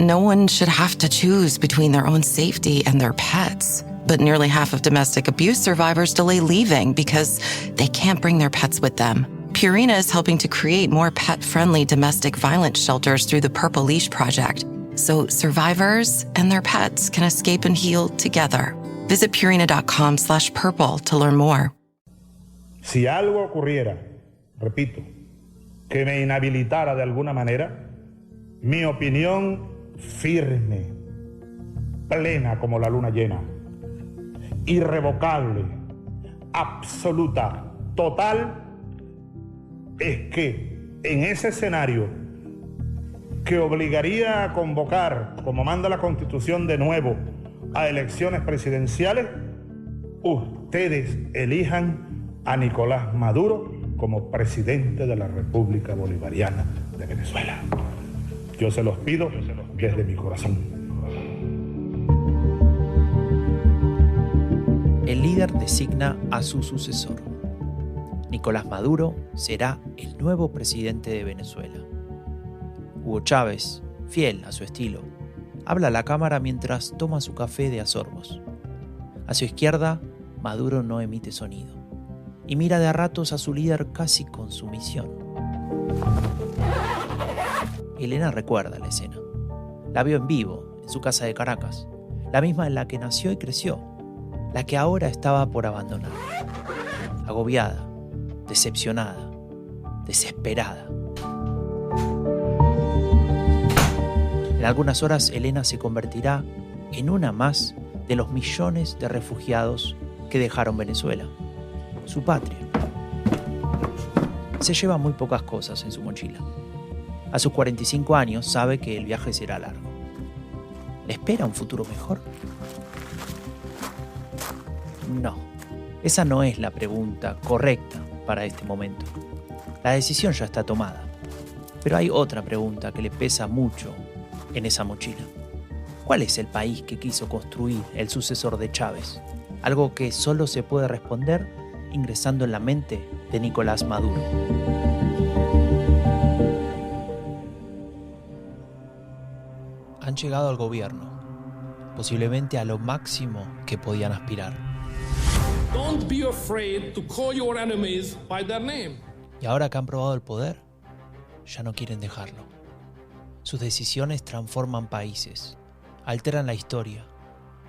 no one should have to choose between their own safety and their pets. But nearly half of domestic abuse survivors delay leaving because they can't bring their pets with them. Purina is helping to create more pet-friendly domestic violence shelters through the Purple Leash Project, so survivors and their pets can escape and heal together. Visit Purina.com/purple to learn more. Si algo ocurriera, repito, que me inhabilitara de alguna manera, mi opinión firme, plena como la luna llena, irrevocable, absoluta, total, es que en ese escenario que obligaría a convocar, como manda la Constitución de nuevo, a elecciones presidenciales, ustedes elijan a Nicolás Maduro como presidente de la República Bolivariana de Venezuela. Yo se los pido desde mi corazón. El líder designa a su sucesor. Nicolás Maduro será el nuevo presidente de Venezuela. Hugo Chávez, fiel a su estilo, habla a la cámara mientras toma su café de a sorbos. A su izquierda, Maduro no emite sonido y mira de a ratos a su líder casi con sumisión. Elena recuerda la escena. La vio en vivo, en su casa de Caracas, la misma en la que nació y creció, la que ahora estaba por abandonar. Agobiada, decepcionada, desesperada. En algunas horas, Elena se convertirá en una más de los millones de refugiados que dejaron Venezuela, su patria. Se lleva muy pocas cosas en su mochila. A sus 45 años sabe que el viaje será largo. ¿Le espera un futuro mejor? No, esa no es la pregunta correcta para este momento. La decisión ya está tomada. Pero hay otra pregunta que le pesa mucho en esa mochila. ¿Cuál es el país que quiso construir el sucesor de Chávez? Algo que solo se puede responder ingresando en la mente de Nicolás Maduro. Han llegado al gobierno, posiblemente a lo máximo que podían aspirar. Don't be afraid to call your enemies by their name. Y ahora que han probado el poder, ya no quieren dejarlo. Sus decisiones transforman países, alteran la historia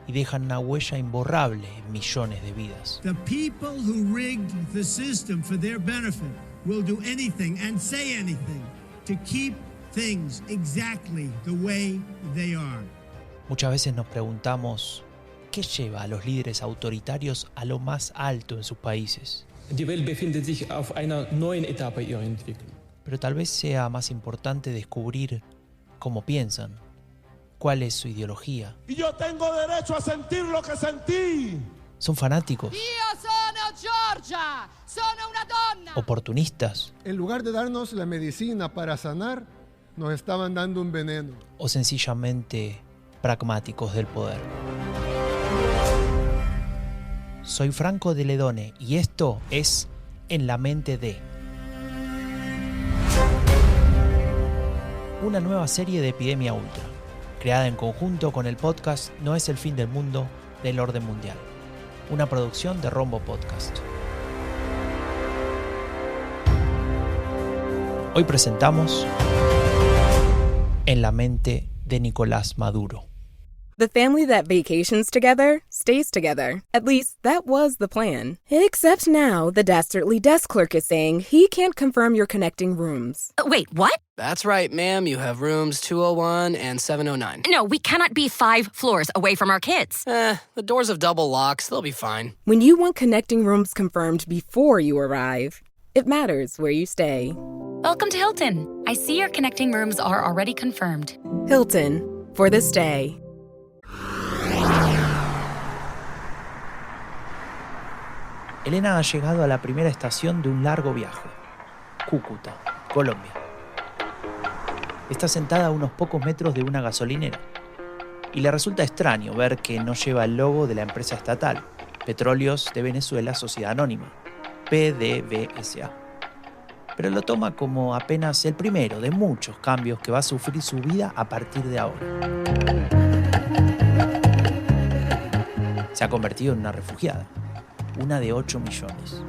y dejan una huella imborrable en millones de vidas. The people who rigged the system for their benefit will do anything and say anything to keep things exactly the way they are. Muchas veces nos preguntamos, ¿qué lleva a los líderes autoritarios a lo más alto en sus países? Die Welt befindet sich auf einer neuen Etappe ihrer Entwicklung. Pero tal vez sea más importante descubrir cómo piensan, cuál es su ideología. Y yo tengo derecho a sentir lo que sentí. ¿Son fanáticos? Io sono Giorgia, sono una donna. ¿Oportunistas? En lugar de darnos la medicina para sanar, nos estaban dando un veneno. ¿O sencillamente pragmáticos del poder? Soy Franco de Ledone y esto es En la mente de. Una nueva serie de Epidemia Ultra, creada en conjunto con el podcast No es el fin del mundo del orden mundial, una producción de Rombo Podcast. Hoy presentamos En la mente de Nicolás Maduro. The family that vacations together stays together. At least, that was the plan. Except now, the Dastardly desk clerk is saying he can't confirm your connecting rooms. Wait, what? That's right, ma'am. You have rooms 201 and 709. No, we cannot be 5 floors away from our kids. The doors have double locks. They'll be fine. When you want connecting rooms confirmed before you arrive, it matters where you stay. Welcome to Hilton. I see your connecting rooms are already confirmed. Hilton, for the stay. Elena ha llegado a la primera estación de un largo viaje, Cúcuta, Colombia. Está sentada a unos pocos metros de una gasolinera y le resulta extraño ver que no lleva el logo de la empresa estatal, Petróleos de Venezuela Sociedad Anónima, PDVSA. pero lo toma como apenas el primero de muchos cambios que va a sufrir su vida a partir de ahora. Se ha convertido en una refugiada, una de 8 millones.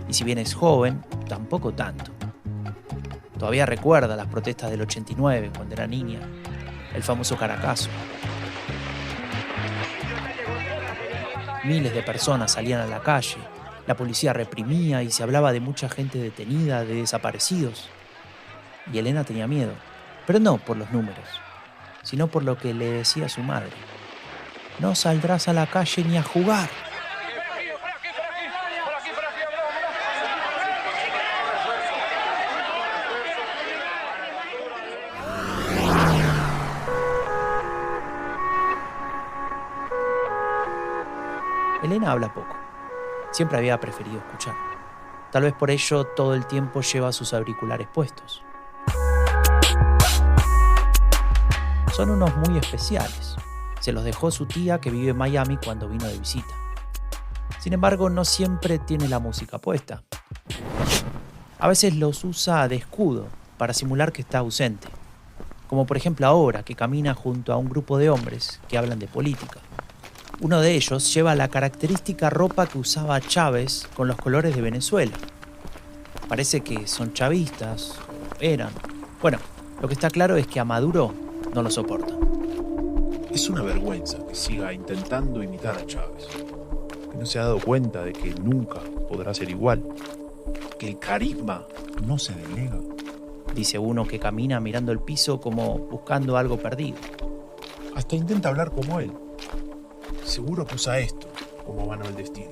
Y si bien es joven, tampoco tanto. Todavía recuerda las protestas del 89 cuando era niña, el famoso Caracazo. Miles de personas salían a la calle, la policía reprimía y se hablaba de mucha gente detenida, de desaparecidos. Y Elena tenía miedo, pero no por los números, sino por lo que le decía su madre. No saldrás a la calle ni a jugar. Elena habla poco. Siempre había preferido escuchar. Tal vez por ello todo el tiempo lleva sus auriculares puestos. Son unos muy especiales. Se los dejó su tía que vive en Miami cuando vino de visita. Sin embargo, no siempre tiene la música puesta. A veces los usa de escudo para simular que está ausente. Como por ejemplo ahora que camina junto a un grupo de hombres que hablan de política. Uno de ellos lleva la característica ropa que usaba Chávez con los colores de Venezuela. Parece que son chavistas, eran. Bueno, lo que está claro es que a Maduro no lo soporta. Es una vergüenza que siga intentando imitar a Chávez. Que no se ha dado cuenta de que nunca podrá ser igual. Que el carisma no se delega. Dice uno que camina mirando el piso como buscando algo perdido. Hasta intenta hablar como él. Seguro que usa esto como mano del destino.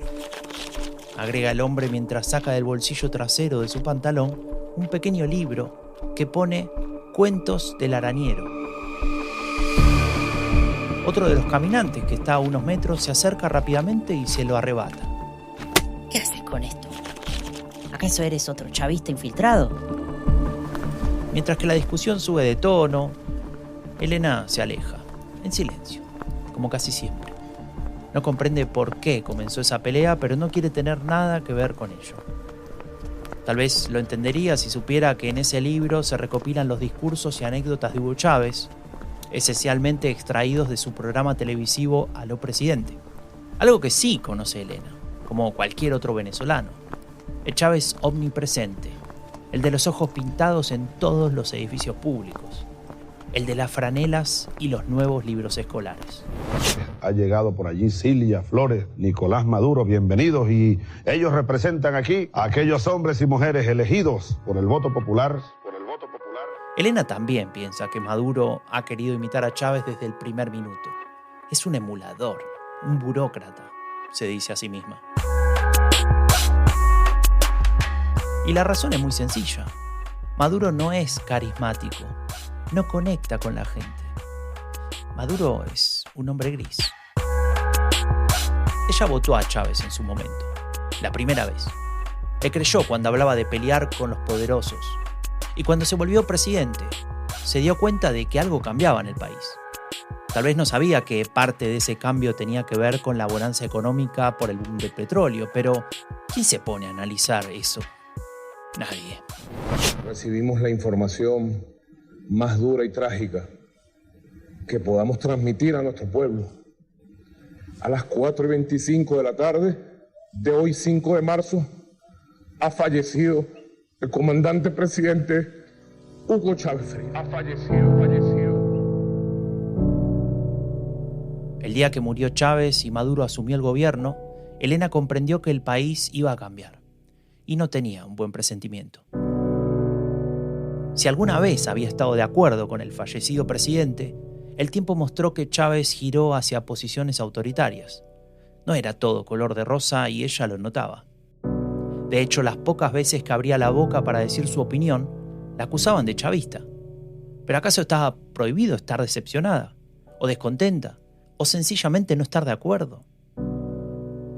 Agrega el hombre mientras saca del bolsillo trasero de su pantalón un pequeño libro que pone Cuentos del Arañero. Otro de los caminantes que está a unos metros se acerca rápidamente y se lo arrebata. ¿Qué haces con esto? ¿Acaso eres otro chavista infiltrado? Mientras que la discusión sube de tono, Elena se aleja, en silencio, como casi siempre. No comprende por qué comenzó esa pelea, pero no quiere tener nada que ver con ello. Tal vez lo entendería si supiera que en ese libro se recopilan los discursos y anécdotas de Hugo Chávez, esencialmente extraídos de su programa televisivo Aló Presidente. Algo que sí conoce Elena, como cualquier otro venezolano. El Chávez omnipresente, el de los ojos pintados en todos los edificios públicos, el de las franelas y los nuevos libros escolares. Ha llegado por allí Cilia Flores, Nicolás Maduro, bienvenidos, y ellos representan aquí a aquellos hombres y mujeres elegidos por el voto popular. Elena también piensa que Maduro ha querido imitar a Chávez desde el primer minuto. Es un emulador, un burócrata, se dice a sí misma. Y la razón es muy sencilla. Maduro no es carismático, no conecta con la gente. Maduro es un hombre gris. Ella votó a Chávez en su momento, la primera vez. Le creyó cuando hablaba de pelear con los poderosos. Y cuando se volvió presidente, se dio cuenta de que algo cambiaba en el país. Tal vez no sabía que parte de ese cambio tenía que ver con la bonanza económica por el boom del petróleo, pero ¿quién se pone a analizar eso? Nadie. Recibimos la información más dura y trágica que podamos transmitir a nuestro pueblo. A las 4:25 de la tarde de hoy, 5 de marzo, ha fallecido el comandante presidente Hugo Chávez Frías. Ha fallecido. El día que murió Chávez y Maduro asumió el gobierno, Elena comprendió que el país iba a cambiar y no tenía un buen presentimiento. Si alguna vez había estado de acuerdo con el fallecido presidente, el tiempo mostró que Chávez giró hacia posiciones autoritarias. No era todo color de rosa y ella lo notaba. De hecho, las pocas veces que abría la boca para decir su opinión, la acusaban de chavista. ¿Pero acaso estaba prohibido estar decepcionada, o descontenta, o sencillamente no estar de acuerdo?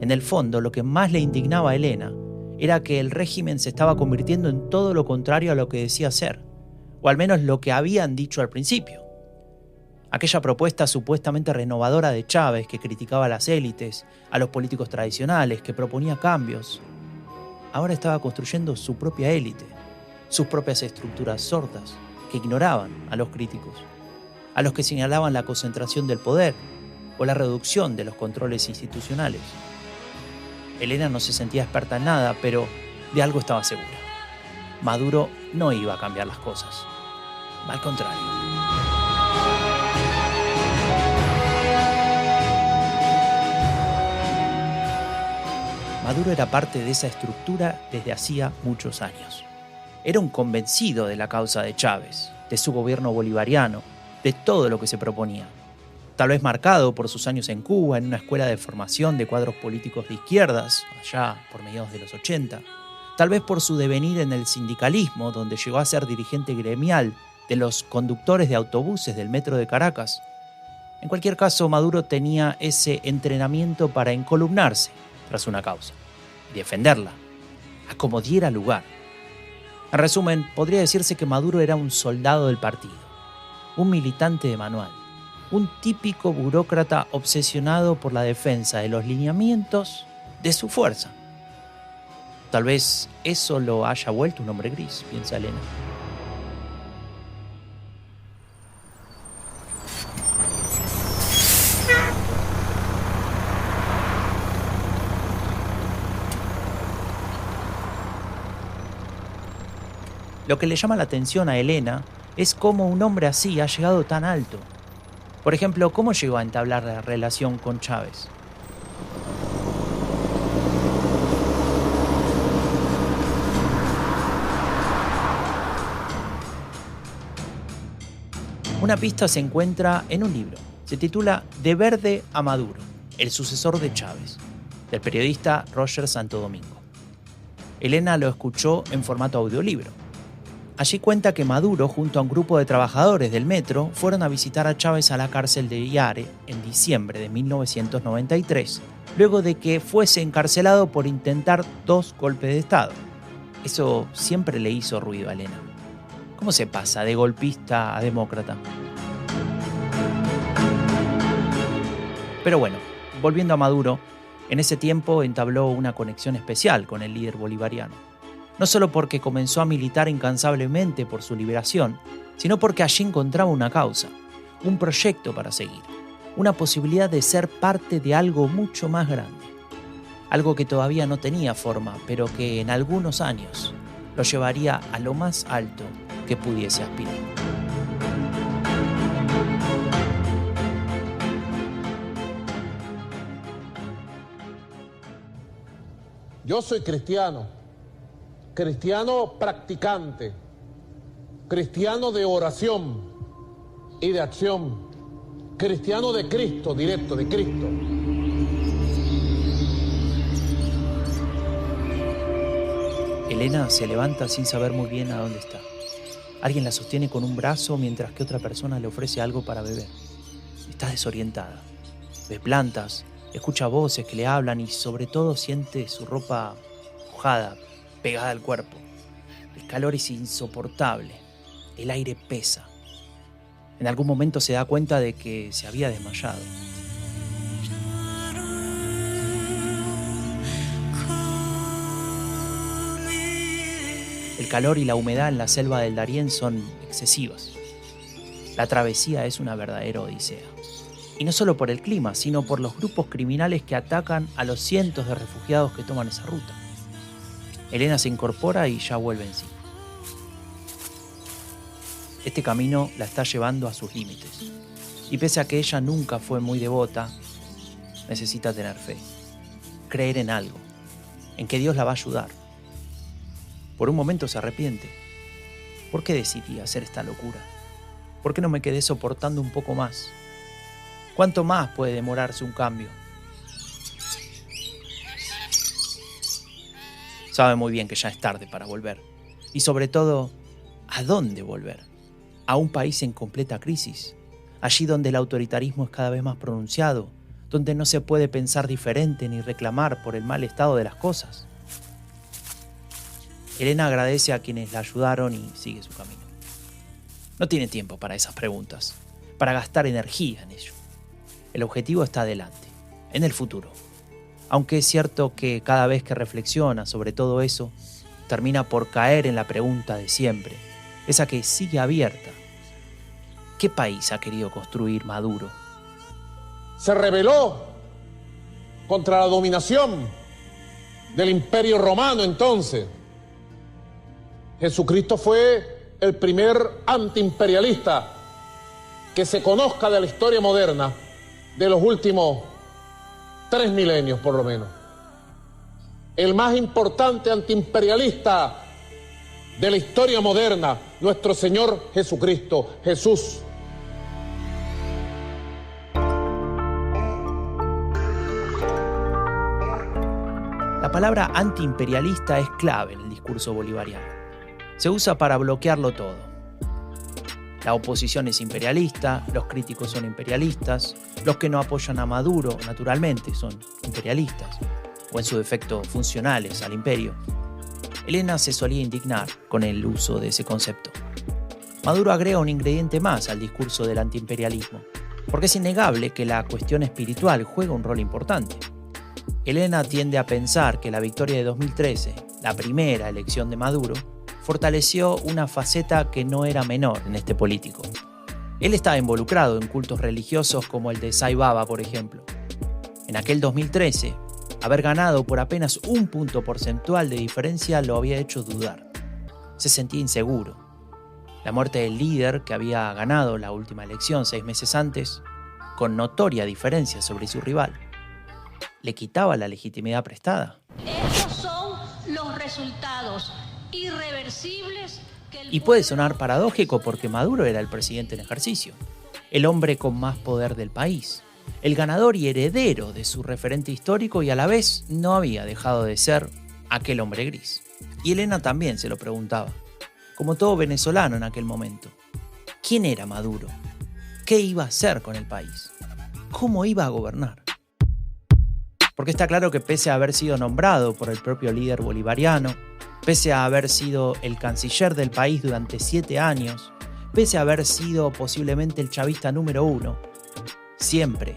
En el fondo, lo que más le indignaba a Elena era que el régimen se estaba convirtiendo en todo lo contrario a lo que decía ser, o al menos lo que habían dicho al principio. Aquella propuesta supuestamente renovadora de Chávez, que criticaba a las élites, a los políticos tradicionales, que proponía cambios, ahora estaba construyendo su propia élite, sus propias estructuras sordas que ignoraban a los críticos, a los que señalaban la concentración del poder o la reducción de los controles institucionales. Elena no se sentía experta en nada, pero de algo estaba segura. Maduro no iba a cambiar las cosas. Al contrario. Maduro era parte de esa estructura desde hacía muchos años. Era un convencido de la causa de Chávez, de su gobierno bolivariano, de todo lo que se proponía. Tal vez marcado por sus años en Cuba, en una escuela de formación de cuadros políticos de izquierdas, allá por mediados de los 80. Tal vez por su devenir en el sindicalismo, donde llegó a ser dirigente gremial de los conductores de autobuses del metro de Caracas. En cualquier caso, Maduro tenía ese entrenamiento para encolumnarse tras una causa y defenderla, a como diera lugar. En resumen, podría decirse que Maduro era un soldado del partido, un militante de manual, un típico burócrata obsesionado por la defensa de los lineamientos de su fuerza. Tal vez eso lo haya vuelto un hombre gris, piensa Elena. Lo que le llama la atención a Elena es cómo un hombre así ha llegado tan alto. Por ejemplo, ¿cómo llegó a entablar la relación con Chávez? Una pista se encuentra en un libro. Se titula De Verde a Maduro, el sucesor de Chávez, del periodista Roger Santo Domingo. Elena lo escuchó en formato audiolibro. Allí cuenta que Maduro, junto a un grupo de trabajadores del metro, fueron a visitar a Chávez a la cárcel de Yare en diciembre de 1993, luego de que fuese encarcelado por intentar 2 golpes de Estado. Eso siempre le hizo ruido a Elena. ¿Cómo se pasa de golpista a demócrata? Pero bueno, volviendo a Maduro, en ese tiempo entabló una conexión especial con el líder bolivariano. No solo porque comenzó a militar incansablemente por su liberación, sino porque allí encontraba una causa, un proyecto para seguir, una posibilidad de ser parte de algo mucho más grande. Algo que todavía no tenía forma, pero que en algunos años lo llevaría a lo más alto que pudiese aspirar. Yo soy cristiano practicante, cristiano de oración y de acción, cristiano de Cristo, directo, de Cristo. Elena se levanta sin saber muy bien a dónde está. Alguien la sostiene con un brazo mientras que otra persona le ofrece algo para beber. Está desorientada. Ve plantas, escucha voces que le hablan y sobre todo siente su ropa mojada, pegada al cuerpo. El calor es insoportable. El aire pesa. En algún momento se da cuenta de que se había desmayado. El calor y la humedad en la selva del Darién son excesivas. La travesía es una verdadera odisea. Y no solo por el clima, sino por los grupos criminales que atacan a los cientos de refugiados que toman esa ruta. Elena se incorpora y ya vuelve en sí. Este camino la está llevando a sus límites. Y pese a que ella nunca fue muy devota, necesita tener fe. Creer en algo, en que Dios la va a ayudar. Por un momento se arrepiente. ¿Por qué decidí hacer esta locura? ¿Por qué no me quedé soportando un poco más? ¿Cuánto más puede demorarse un cambio? Sabe muy bien que ya es tarde para volver. Y sobre todo, ¿a dónde volver? A un país en completa crisis. Allí donde el autoritarismo es cada vez más pronunciado. Donde no se puede pensar diferente ni reclamar por el mal estado de las cosas. Elena agradece a quienes la ayudaron y sigue su camino. No tiene tiempo para esas preguntas, para gastar energía en ello. El objetivo está adelante, en el futuro. Aunque es cierto que cada vez que reflexiona sobre todo eso, termina por caer en la pregunta de siempre, esa que sigue abierta. ¿Qué país ha querido construir Maduro? Se rebeló contra la dominación del Imperio Romano entonces. Jesucristo fue el primer antiimperialista que se conozca de la historia moderna de los últimos 3 milenios por lo menos. El más importante antiimperialista de la historia moderna, nuestro Señor Jesucristo, Jesús. La palabra antiimperialista es clave en el discurso bolivariano. Se usa para bloquearlo todo. La oposición es imperialista, los críticos son imperialistas, los que no apoyan a Maduro, naturalmente, son imperialistas, o en su defecto funcionales al imperio. Elena se solía indignar con el uso de ese concepto. Maduro agrega un ingrediente más al discurso del antiimperialismo, porque es innegable que la cuestión espiritual juega un rol importante. Elena tiende a pensar que la victoria de 2013, la primera elección de Maduro, fortaleció una faceta que no era menor en este político. Él estaba involucrado en cultos religiosos como el de Sai Baba, por ejemplo. En aquel 2013, haber ganado por apenas 1 punto porcentual de diferencia lo había hecho dudar. Se sentía inseguro. La muerte del líder, que había ganado la última elección 6 meses antes, con notoria diferencia sobre su rival, le quitaba la legitimidad prestada. Estos son los resultados irreversibles que Y puede sonar paradójico porque Maduro era el presidente en ejercicio, el hombre con más poder del país, el ganador y heredero de su referente histórico, y a la vez no había dejado de ser aquel hombre gris. Y Elena también se lo preguntaba, como todo venezolano en aquel momento. ¿Quién era Maduro? ¿Qué iba a hacer con el país? ¿Cómo iba a gobernar? Porque está claro que pese a haber sido nombrado por el propio líder bolivariano, pese a haber sido el canciller del país durante 7 años, pese a haber sido posiblemente el chavista número 1, siempre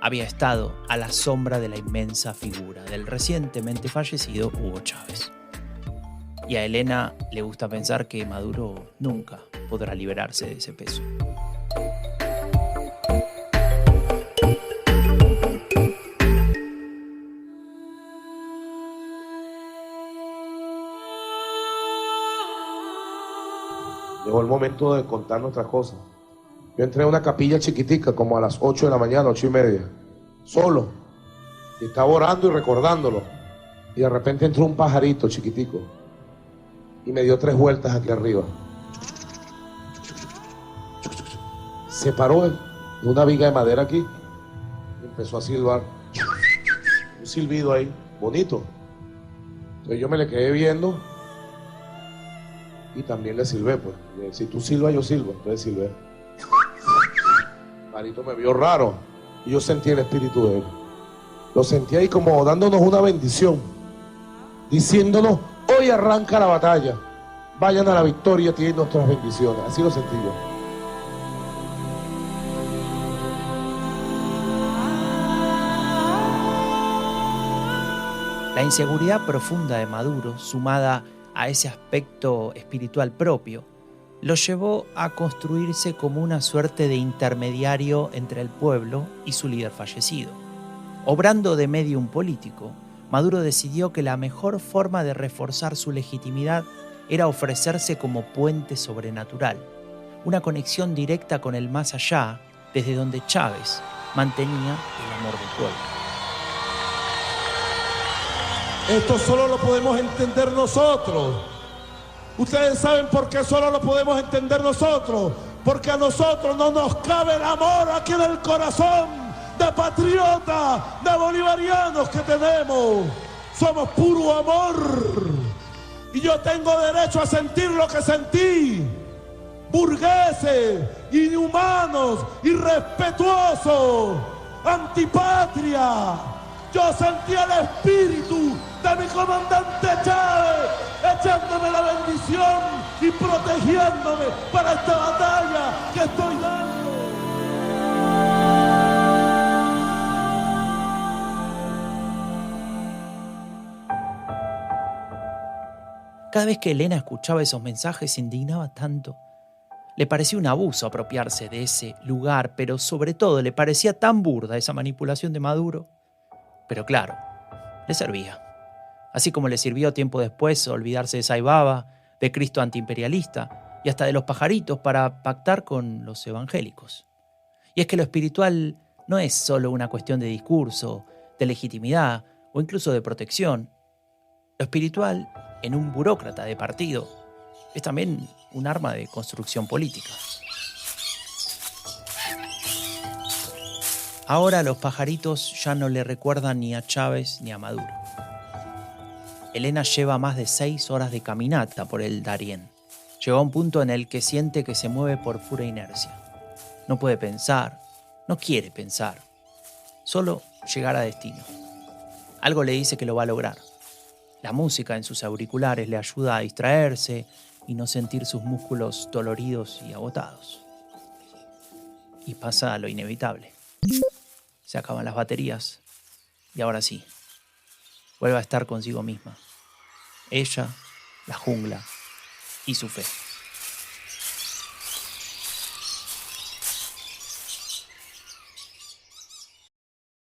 había estado a la sombra de la inmensa figura del recientemente fallecido Hugo Chávez. Y a Elena le gusta pensar que Maduro nunca podrá liberarse de ese peso. Llegó el momento de contar nuestras cosas. Yo entré a una capilla chiquitica como a las 8 de la mañana, 8:30, solo. Y estaba orando y recordándolo. Y de repente entró un pajarito chiquitico y me dio 3 vueltas aquí arriba. Se paró en una viga de madera aquí y empezó a silbar. Un silbido ahí, bonito. Entonces yo me le quedé viendo y también le silbé, pues. Si tú silbas, yo silbo. Entonces silbé. Marito me vio raro y yo sentí el espíritu de él. Lo sentí ahí como dándonos una bendición, diciéndonos: hoy arranca la batalla, vayan a la victoria, tienen nuestras bendiciones. Así lo sentí yo. La inseguridad profunda de Maduro, sumada a ese aspecto espiritual propio, lo llevó a construirse como una suerte de intermediario entre el pueblo y su líder fallecido. Obrando de medium político, Maduro decidió que la mejor forma de reforzar su legitimidad era ofrecerse como puente sobrenatural, una conexión directa con el más allá, desde donde Chávez mantenía el amor del pueblo. Esto solo lo podemos entender nosotros. Ustedes saben por qué solo lo podemos entender nosotros. Porque a nosotros no nos cabe el amor aquí en el corazón de patriotas, de bolivarianos que tenemos. Somos puro amor. Y yo tengo derecho a sentir lo que sentí. Burgueses, inhumanos, irrespetuosos, antipatria. Yo sentí el espíritu de mi comandante Chávez echándome la bendición y protegiéndome para esta batalla que estoy dando. Cada vez que Elena escuchaba esos mensajes se indignaba tanto. Le parecía un abuso apropiarse de ese lugar, pero sobre todo le parecía tan burda esa manipulación de Maduro. Pero claro, le servía. Así como le sirvió tiempo después olvidarse de Saibaba, de Cristo antiimperialista y hasta de los pajaritos para pactar con los evangélicos. Y es que lo espiritual no es solo una cuestión de discurso, de legitimidad o incluso de protección. Lo espiritual, en un burócrata de partido, es también un arma de construcción política. Ahora los pajaritos ya no le recuerdan ni a Chávez ni a Maduro. Elena lleva más de 6 horas de caminata por el Darién. Llegó a un punto en el que siente que se mueve por pura inercia. No puede pensar, no quiere pensar, solo llegar a destino. Algo le dice que lo va a lograr. La música en sus auriculares le ayuda a distraerse y no sentir sus músculos doloridos y agotados. Y pasa lo inevitable. Se acaban las baterías y ahora sí, vuelve a estar consigo misma. Ella, la jungla y su fe.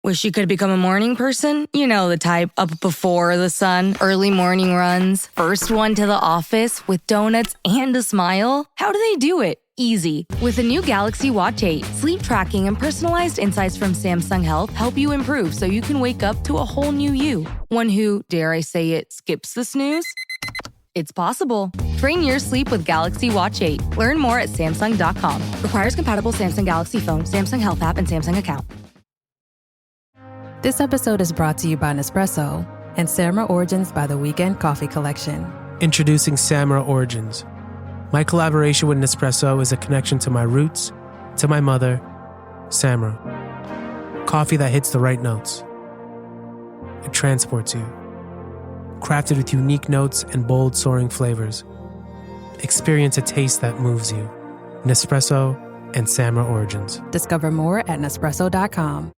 Wish you could become a morning person? You know the type, up before the sun, early morning runs, first one to the office with donuts and a smile. How do they do it? Easy. With the new Galaxy Watch 8, sleep tracking and personalized insights from Samsung Health help you improve so you can wake up to a whole new you. One who, dare I say it, skips the snooze? It's possible. Train your sleep with Galaxy Watch 8. Learn more at Samsung.com. Requires compatible Samsung Galaxy phone, Samsung Health app, and Samsung account. This episode is brought to you by Nespresso and Samra Origins by the Weekend Coffee Collection. Introducing Samra Origins. My collaboration with Nespresso is a connection to my roots, to my mother, Samra. Coffee that hits the right notes. It transports you. Crafted with unique notes and bold, soaring flavors. Experience a taste that moves you. Nespresso and Samra Origins. Discover more at Nespresso.com.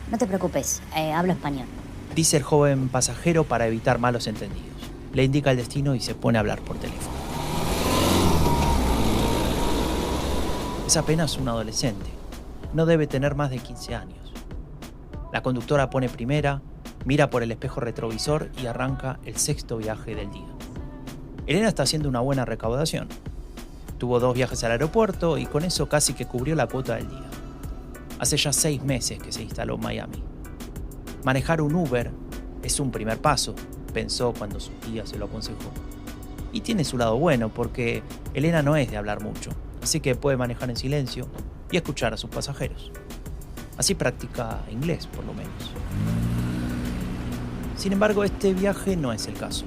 No te preocupes, hablo español. Dice el joven pasajero para evitar malos entendidos. Le indica el destino y se pone a hablar por teléfono. Es apenas un adolescente. No debe tener más de 15 años. La conductora pone primera, mira por el espejo retrovisor y arranca el 6º viaje del día. Elena está haciendo una buena recaudación. Tuvo 2 viajes al aeropuerto y con eso casi que cubrió la cuota del día. Hace ya 6 meses que se instaló en Miami. Manejar un Uber es un primer paso, pensó cuando su tía se lo aconsejó. Y tiene su lado bueno porque Elena no es de hablar mucho, así que puede manejar en silencio y escuchar a sus pasajeros. Así practica inglés, por lo menos. Sin embargo, este viaje no es el caso.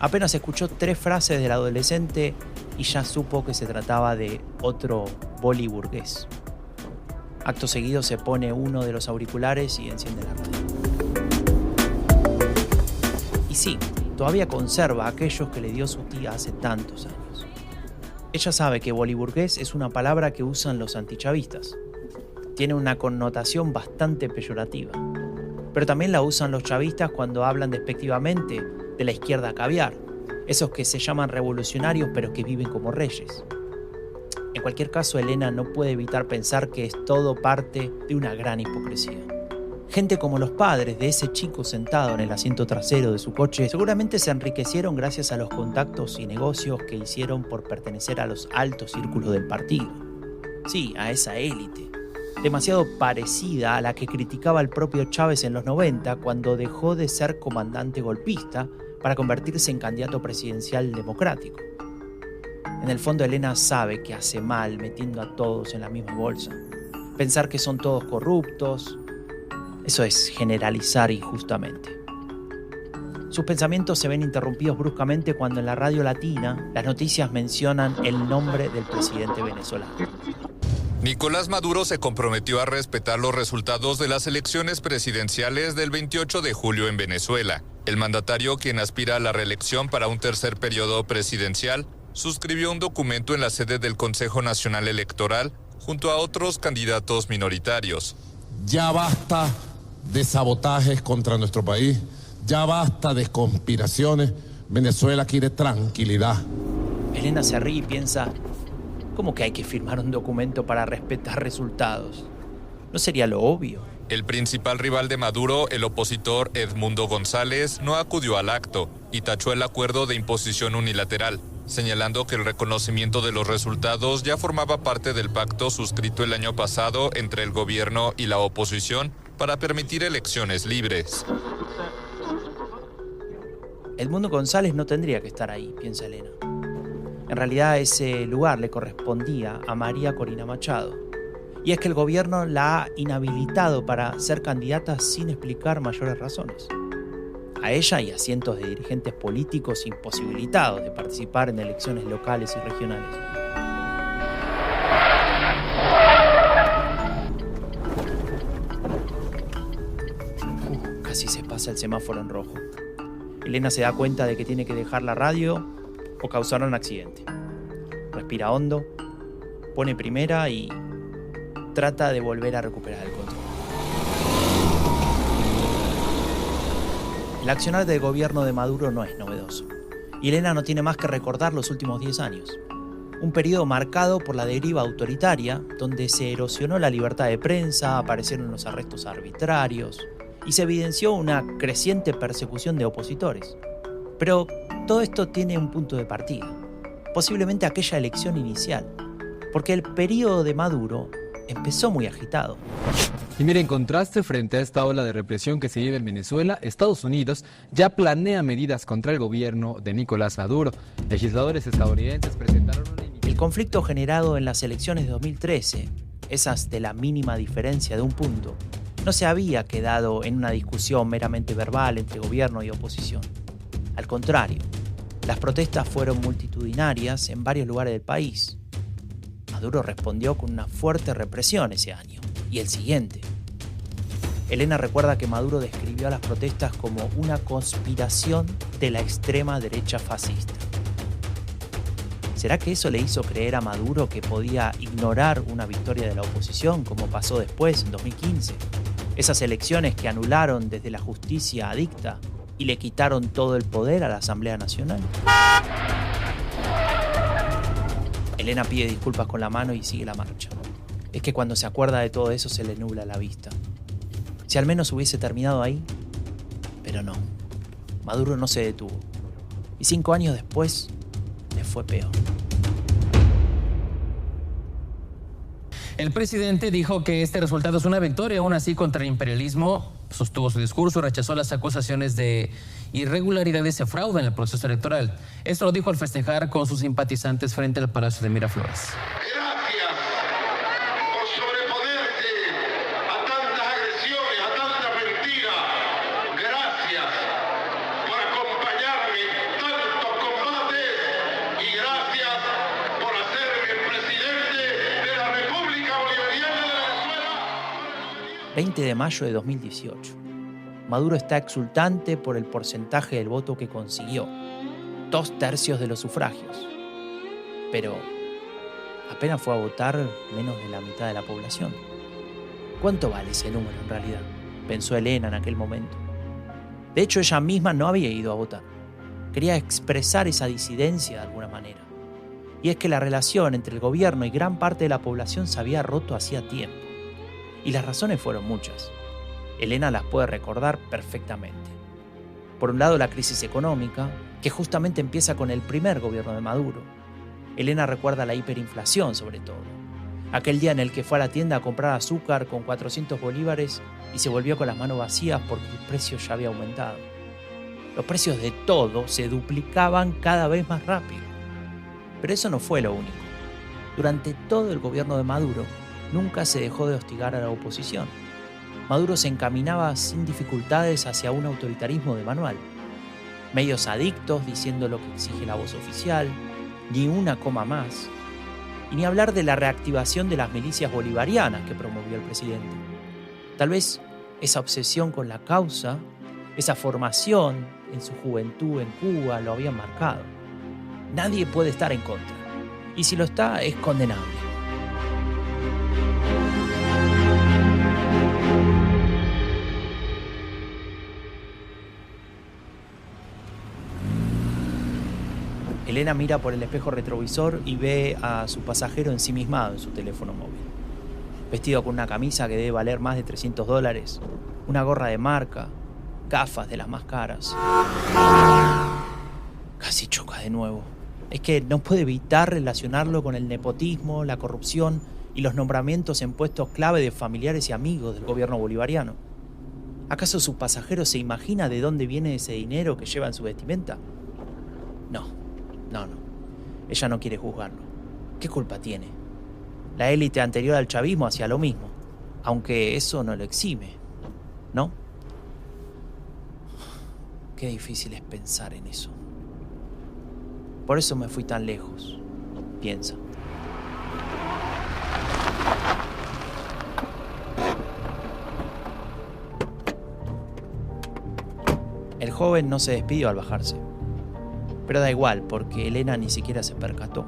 Apenas escuchó 3 frases del adolescente y ya supo que se trataba de otro boli burgués. Acto seguido se pone uno de los auriculares y enciende la radio. Y sí, todavía conserva aquellos que le dio su tía hace tantos años. Ella sabe que boliburgués es una palabra que usan los antichavistas. Tiene una connotación bastante peyorativa. Pero también la usan los chavistas cuando hablan despectivamente de la izquierda caviar, esos que se llaman revolucionarios pero que viven como reyes. En cualquier caso, Elena no puede evitar pensar que es todo parte de una gran hipocresía. Gente como los padres de ese chico sentado en el asiento trasero de su coche seguramente se enriquecieron gracias a los contactos y negocios que hicieron por pertenecer a los altos círculos del partido. Sí, a esa élite, demasiado parecida a la que criticaba el propio Chávez en los 90 cuando dejó de ser comandante golpista para convertirse en candidato presidencial democrático. En el fondo, Elena sabe que hace mal metiendo a todos en la misma bolsa. Pensar que son todos corruptos, eso es generalizar injustamente. Sus pensamientos se ven interrumpidos bruscamente cuando en la radio latina las noticias mencionan el nombre del presidente venezolano. Nicolás Maduro se comprometió a respetar los resultados de las elecciones presidenciales del 28 de julio en Venezuela. El mandatario, quien aspira a la reelección para un tercer periodo presidencial, suscribió un documento en la sede del Consejo Nacional Electoral junto a otros candidatos minoritarios. Ya basta de sabotajes contra nuestro país, ya basta de conspiraciones. Venezuela quiere tranquilidad. Elena se ríe y piensa, ¿cómo que hay que firmar un documento para respetar resultados? ¿No sería lo obvio? El principal rival de Maduro, el opositor Edmundo González, no acudió al acto y tachó el acuerdo de imposición unilateral, señalando que el reconocimiento de los resultados ya formaba parte del pacto suscrito el año pasado entre el gobierno y la oposición para permitir elecciones libres. Edmundo González no tendría que estar ahí, piensa Elena. En realidad ese lugar le correspondía a María Corina Machado. Y es que el gobierno la ha inhabilitado para ser candidata sin explicar mayores razones. A ella y a cientos de dirigentes políticos imposibilitados de participar en elecciones locales y regionales. Casi se pasa el semáforo en rojo. Elena se da cuenta de que tiene que dejar la radio o causar un accidente. Respira hondo, pone primera y trata de volver a recuperar el control. El accionar del gobierno de Maduro no es novedoso. Y Elena no tiene más que recordar los últimos 10 años. Un periodo marcado por la deriva autoritaria, donde se erosionó la libertad de prensa, aparecieron los arrestos arbitrarios y se evidenció una creciente persecución de opositores. Pero todo esto tiene un punto de partida, posiblemente aquella elección inicial, porque el periodo de Maduro empezó muy agitado. Y mira, en contraste frente a esta ola de represión que se vive en Venezuela, Estados Unidos ya planea medidas contra el gobierno de Nicolás Maduro. Legisladores estadounidenses presentaron una... El conflicto generado en las elecciones de 2013, esas de la mínima diferencia de un punto, no se había quedado en una discusión meramente verbal entre gobierno y oposición. Al contrario, las protestas fueron multitudinarias en varios lugares del país. Maduro respondió con una fuerte represión ese año y el siguiente. Elena recuerda que Maduro describió a las protestas como una conspiración de la extrema derecha fascista. ¿Será que eso le hizo creer a Maduro que podía ignorar una victoria de la oposición, como pasó después, en 2015? Esas elecciones que anularon desde la justicia adicta y le quitaron todo el poder a la Asamblea Nacional. Elena pide disculpas con la mano y sigue la marcha. Es que cuando se acuerda de todo eso se le nubla la vista. Si al menos hubiese terminado ahí, pero no. Maduro no se detuvo. Y 5 años después, le fue peor. El presidente dijo que este resultado es una victoria, aún así, contra el imperialismo. Sostuvo su discurso y rechazó las acusaciones de irregularidades y fraude en el proceso electoral. Esto lo dijo al festejar con sus simpatizantes frente al Palacio de Miraflores. Gracias por sobreponerte a tantas agresiones, a tanta mentira. Gracias por acompañarme en tantos combates y gracias por hacerme presidente de la República Bolivariana de Venezuela. 20 de mayo de 2018. Maduro está exultante por el porcentaje del voto que consiguió, 2/3 de los sufragios. Pero apenas fue a votar menos de la mitad de la población. ¿Cuánto vale ese número en realidad?, pensó Elena en aquel momento. De hecho, ella misma no había ido a votar. Quería expresar esa disidencia de alguna manera. Y es que la relación entre el gobierno y gran parte de la población se había roto hacía tiempo. Y las razones fueron muchas. Elena las puede recordar perfectamente. Por un lado, la crisis económica, que justamente empieza con el primer gobierno de Maduro. Elena recuerda la hiperinflación, sobre todo. Aquel día en el que fue a la tienda a comprar azúcar con 400 bolívares y se volvió con las manos vacías porque el precio ya había aumentado. Los precios de todo se duplicaban cada vez más rápido. Pero eso no fue lo único. Durante todo el gobierno de Maduro, nunca se dejó de hostigar a la oposición. Maduro se encaminaba sin dificultades hacia un autoritarismo de manual. Medios adictos diciendo lo que exige la voz oficial, ni una coma más. Y ni hablar de la reactivación de las milicias bolivarianas que promovió el presidente. Tal vez esa obsesión con la causa, esa formación en su juventud en Cuba lo habían marcado. Nadie puede estar en contra. Y si lo está, es condenable. Elena mira por el espejo retrovisor y ve a su pasajero ensimismado en su teléfono móvil. Vestido con una camisa que debe valer más de $300, una gorra de marca, gafas de las más caras. Casi choca de nuevo. Es que no puede evitar relacionarlo con el nepotismo, la corrupción y los nombramientos en puestos clave de familiares y amigos del gobierno bolivariano. ¿Acaso su pasajero se imagina de dónde viene ese dinero que lleva en su vestimenta? No. Ella no quiere juzgarlo. ¿Qué culpa tiene? La élite anterior al chavismo hacía lo mismo, aunque eso no lo exime, ¿no? Qué difícil es pensar en eso. Por eso me fui tan lejos, piensa. El joven no se despidió al bajarse. Pero da igual, porque Elena ni siquiera se percató.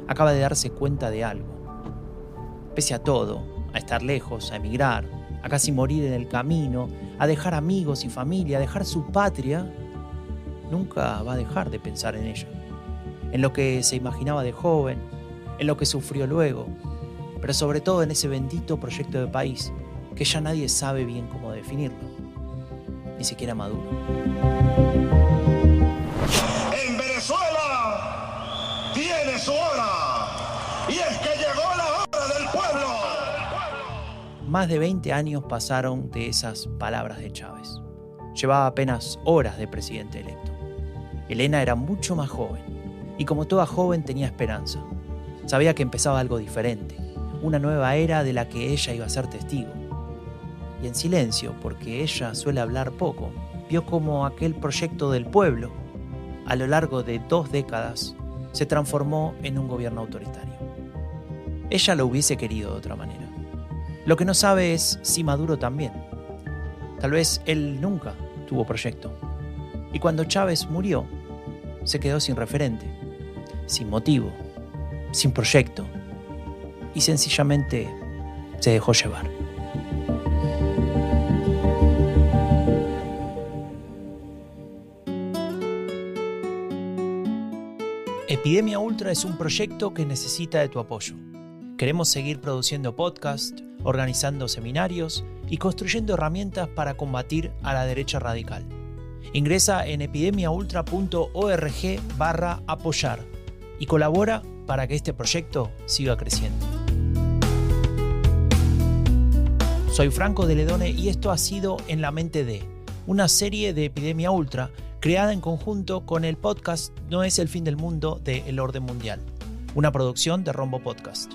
Acaba de darse cuenta de algo. Pese a todo, a estar lejos, a emigrar, a casi morir en el camino, a dejar amigos y familia, a dejar su patria, nunca va a dejar de pensar en ella. En lo que se imaginaba de joven, en lo que sufrió luego, pero sobre todo en ese bendito proyecto de país que ya nadie sabe bien cómo definirlo, ni siquiera Maduro. En Venezuela tiene su hora, y es que llegó la hora del pueblo. Más de 20 años pasaron de esas palabras de Chávez. Llevaba apenas horas de presidente electo. Elena era mucho más joven, y como toda joven tenía esperanza. Sabía que empezaba algo diferente, una nueva era de la que ella iba a ser testigo. Y en silencio, porque ella suele hablar poco, vio cómo aquel proyecto del pueblo, a lo largo de 2 décadas, se transformó en un gobierno autoritario. Ella lo hubiese querido de otra manera. Lo que no sabe es si Maduro también. Tal vez él nunca tuvo proyecto. Y cuando Chávez murió, se quedó sin referente, sin motivo, sin proyecto, y sencillamente se dejó llevar. Epidemia Ultra es un proyecto que necesita de tu apoyo. Queremos seguir produciendo podcasts, organizando seminarios y construyendo herramientas para combatir a la derecha radical. Ingresa en epidemiaultra.org/apoyar y colabora para que este proyecto siga creciendo. Soy Franco de Ledone y esto ha sido En la Mente de, una serie de Epidemia Ultra creada en conjunto con el podcast No es el fin del mundo de El Orden Mundial, una producción de Rombo Podcast.